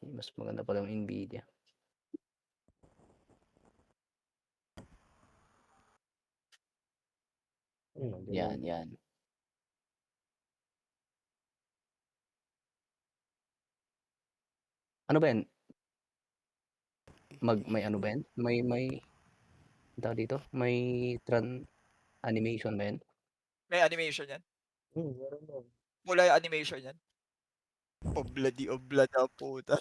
Mas maganda pala yung Nvidia. Yan. Ano ba yan? May ano ba yan? May tawag dito? May animation ba yan? May animation yan. Meron yan. Mula yung animation yan. Obla na puta.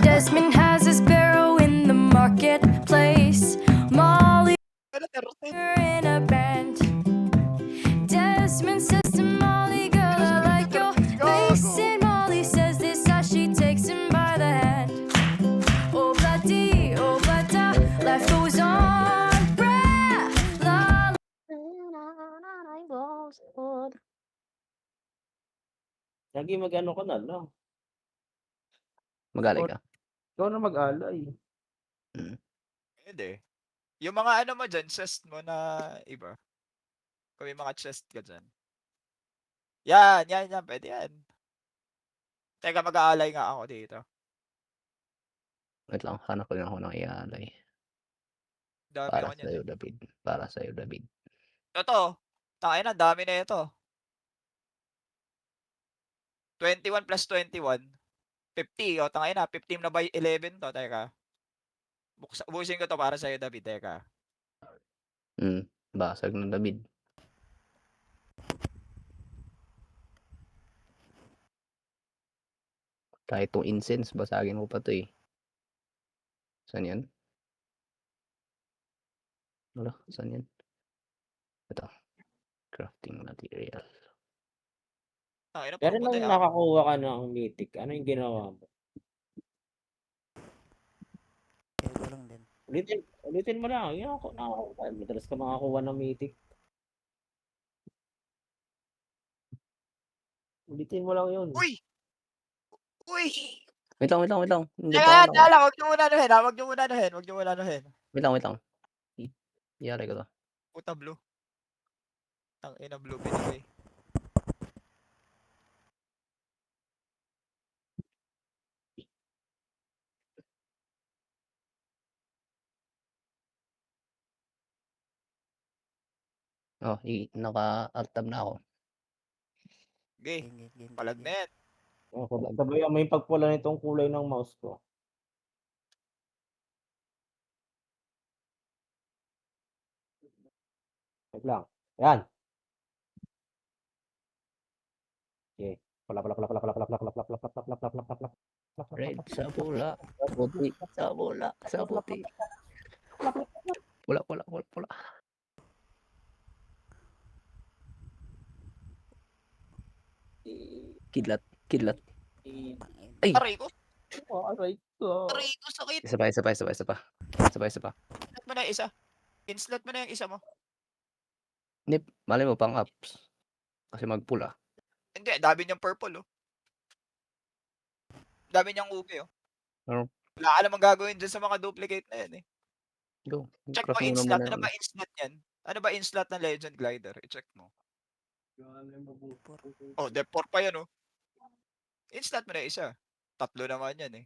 Desmond has his barrow in the marketplace. Molly Ano terrorin? in a band. Desmond says to Molly, girl, I like your face. And Molly says this as she takes him by the hand. Oh, bloody, oh, bloody, life goes on. Brah, la, Lagi mag-ano ka na, no? Mag-alay ka? Ikaw na mag-alay. Hindi. Yung mga ano mo dyan, chest mo na iba. Kung may mga chest ka dyan. Yan. Pwede yan. Teka, mag-aalay nga ako dito. Wait lang, hanap ko lang ako ng iaalay. Dami Para ako niyan. sa'yo, David. Para sa'yo, David. Ito. Tangay na, dami na ito. 21 plus 21. 50. O, tangay na. 15 na by 11 to. Teka. Ubusin ko to para sa'yo, David. Teka. Basag ng David. Kahit itong incense, basagin ko pa to eh. Saan yan? Wala, saan yan? Ito. Crafting material. Tangay na, Pero puro nung puti. nakakuha ka ng mythic, ano yung ginawa mo? Ito lang din. Ulitin mo lang. Yan ako, madalas ka makakuha ng mythic. Ulitin mo lang yun. Uy! Wait lang. Hindi pa Teka, ako teka lang. Huwag nyo muna anuhin, ha? Huwag nyo muna anuhin. Wait lang. Iyari ko to. Puta blue. Tangina blue binigay. Oh, naka-alt-tab na ako. Okay. Game. Palag na yan. Sabayan mo yung pagpula nitong kulay ng mouse ko. Wait lang. Yan. Okay. Red sa pula. Puti sa pula. Sa puti. Pula. Kidlat. Ay! Aray ko. Aray ko. Aray ko, sakit. Isa pa. Inslot mo na yung isa. Inslot mo na yung isa mo. Nip, malay mo pang ups. Kasi magpula. Hindi, dami niyang purple, oh. Dami niyang ube, oh. Pero, Wala ka namang gagawin dyan sa mga duplicate na yan, eh. go. Check mo Craft muna inslot. muna Ano yun. ba inslot yan? Ano ba inslot ng Legend Glider? I-check mo. Oh, Dep 4 pa yan, oh. Inslot mo na yung isa. Tatlo naman yan, eh.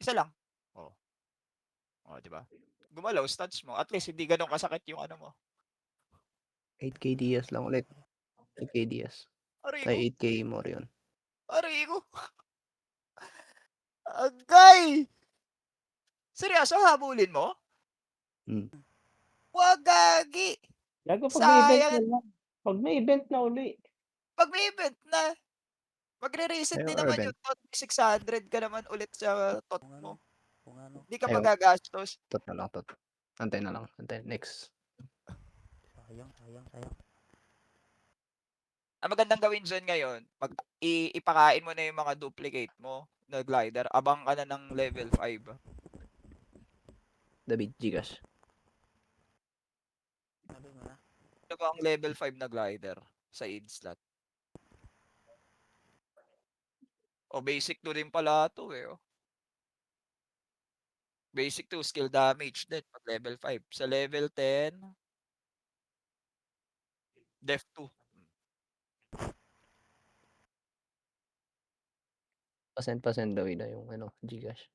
Isa lang. Oh. Oh, di ba? Gumalaw, stats mo. At least, hindi ganun kasakit yung ano mo. 8k DS lang ulit. 8k DS. Aray ko. Ay, 8k more yun. Aray ko. Agay! Seryoso, habulin mo? Wag gagi! Gago pag may event Sayang! na lang. Pag may event na uli. Pag may event na, magre-reset din naman yung tot. 600 ka naman ulit sa tot mo. Kung ano. Hindi ka Ayaw. magagastos. Tot na lang. Antay na lang. Next. Sayang. Ang magandang gawin dyan ngayon, ipakain mo na yung mga duplicate mo na glider. Abang ka na ng level 5. David, Gcash. Sabi mo na. Ano ba ang level 5 na glider sa id-slot? O, basic 2 rin pala ito, eh. Oh. Basic 2, skill damage din pag level 5. Sa level 10, Def 2. Pa-send daw na yung ano, GCash.